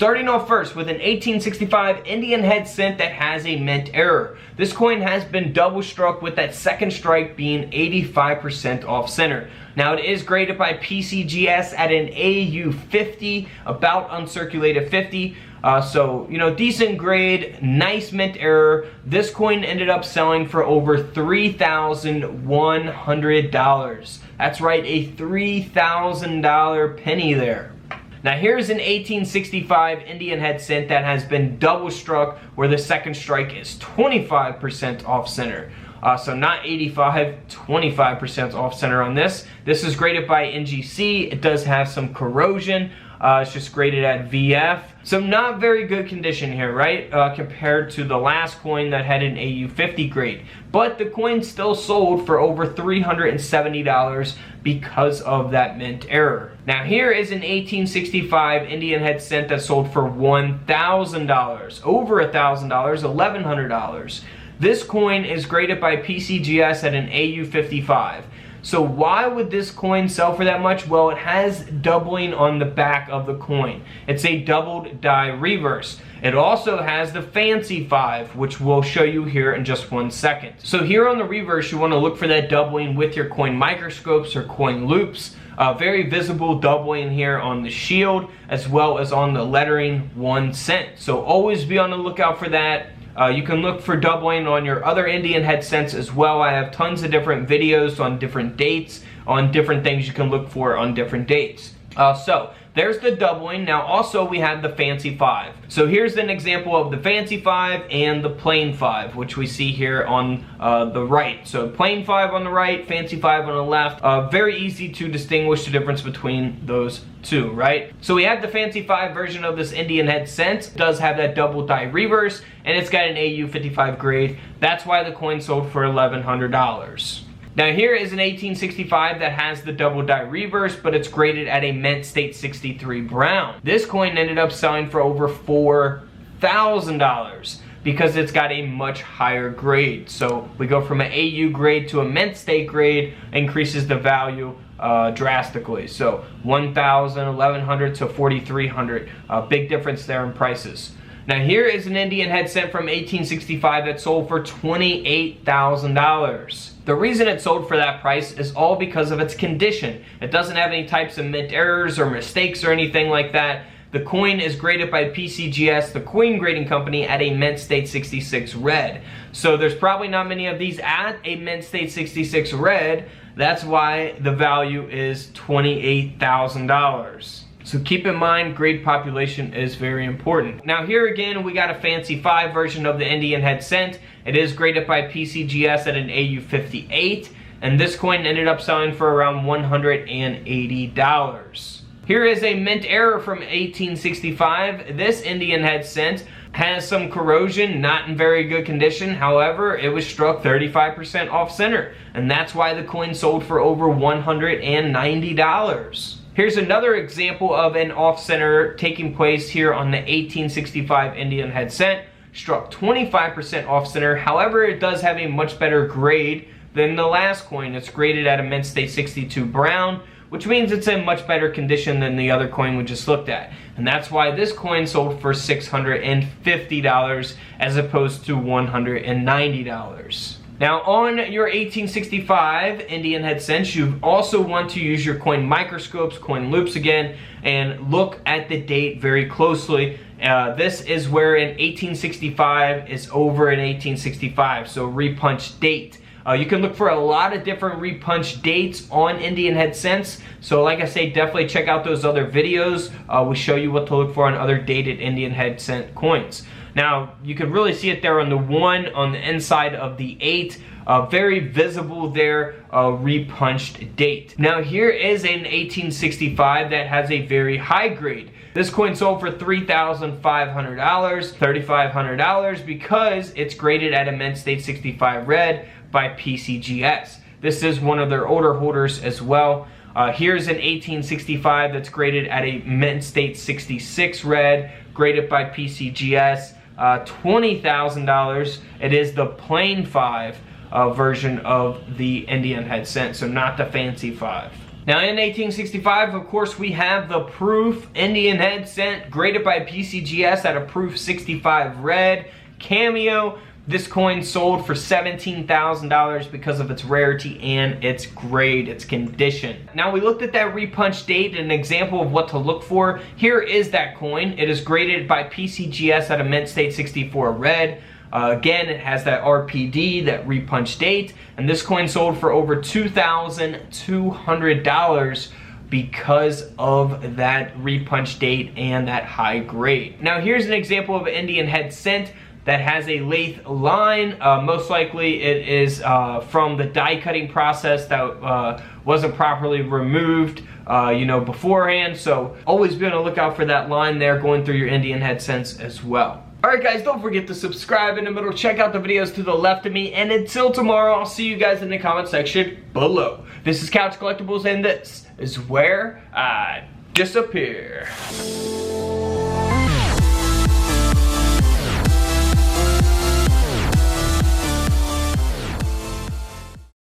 Starting off first with an 1865 Indian head cent that has a mint error. This coin has been double struck with that second strike being 85% off center. Now it is graded by PCGS at an AU 50, about uncirculated 50. So, you know, decent grade, nice mint error. This coin ended up selling for over $3,100. That's right, a $3,000 penny there. Now here's an 1865 Indian head cent that has been double struck where the second strike is 25% off center. So not 85, 25% off center on this. This is graded by NGC. It does have some corrosion. It's just graded at VF. So not very good condition here, right? Compared to the last coin that had an AU 50 grade. But the coin still sold for over $370 because of that mint error. Now here is an 1865 Indian head cent that sold for $1,000. Over $1,000, $1,100. This coin is graded by PCGS at an AU 55. So why would this coin sell for that much? Well, it has doubling on the back of the coin. It's a doubled die reverse. It also has the fancy 5, which we'll show you here in just 1 second. So here on the reverse, you want to look for that doubling with your coin microscopes or coin loops. Very visible doubling here on the shield as well as on the lettering 1 cent. So always be on the lookout for that. You can look for doubling on your other Indian head cents as well. I have tons of different videos on different dates, on different things you can look for on different dates. So there's the doubling. Now also we have the fancy 5. So here's an example of the fancy 5 and the plain 5, which we see here on the right. So plain 5 on the right, fancy 5 on the left. Very easy to distinguish the difference between those two, right? So we have the fancy 5 version of this Indian head cent. It does have that double die reverse and it's got an AU 55 grade. That's why the coin sold for $1,100. Now here is an 1865 that has the double die reverse, but it's graded at a mint state 63 brown. This coin ended up selling for over $4,000 because it's got a much higher grade. So we go from an AU grade to a mint state grade, increases the value drastically. So 1,000, 1,100 to 4,300. Big difference there in prices. Now here is an Indian head cent from 1865 that sold for $28,000. The reason it sold for that price is all because of its condition. It doesn't have any types of mint errors or mistakes or anything like that. The coin is graded by PCGS, the coin grading company, at a mint state 66 red. So there's probably not many of these at a mint state 66 red. That's why the value is $28,000. So keep in mind, grade population is very important. Now here again, we got a fancy 5 version of the Indian head cent. It is graded by PCGS at an AU 58, and this coin ended up selling for around $180. Here is a mint error from 1865. This Indian head cent has some corrosion, not in very good condition. However, it was struck 35% off center, and that's why the coin sold for over $190. Here's another example of an off-center taking place here on the 1865 Indian head cent. Struck 25% off-center. However, it does have a much better grade than the last coin. It's graded at a mint state 62 brown, which means it's in much better condition than the other coin we just looked at. And that's why this coin sold for $650 as opposed to $190. Now on your 1865 Indian head cents, you also want to use your coin microscopes, coin loops again, and look at the date very closely. This is where an 1865 is over an 1865, so repunch date. You can look for a lot of different repunch dates on Indian head cents. So like I say, definitely check out those other videos. We show you what to look for on other dated Indian head cent coins. Now, you can really see it there on the 1, on the inside of the 8. Very visible there, repunched date. Now, here is an 1865 that has a very high grade. This coin sold for $3,500, $3,500 because it's graded at a mint state 65 red by PCGS. This is one of their older holders as well. Here's an 1865 that's graded at a mint state 66 red, graded by PCGS. $20,000. It is the plain 5 version of the Indian head cent, so not the fancy 5. Now in 1865, of course, we have the proof Indian head cent, graded by PCGS at a proof 65 red, cameo. This coin sold for $17,000 because of its rarity and its grade, its condition. Now we looked at that repunch date, an example of what to look for. Here is that coin. It is graded by PCGS at a mint state 64 red. Again, it has that RPD, that repunch date, and this coin sold for over $2,200 because of that repunch date and that high grade. Now here's an example of an Indian head cent that has a lathe line. Most likely it is from the die cutting process that wasn't properly removed beforehand. So always be on the lookout for that line there going through your Indian head cents as well. Alright guys, don't forget to subscribe in the middle, check out the videos to the left of me, and until tomorrow, I'll see you guys in the comment section below. This is Couch Collectibles, and this is where I disappear.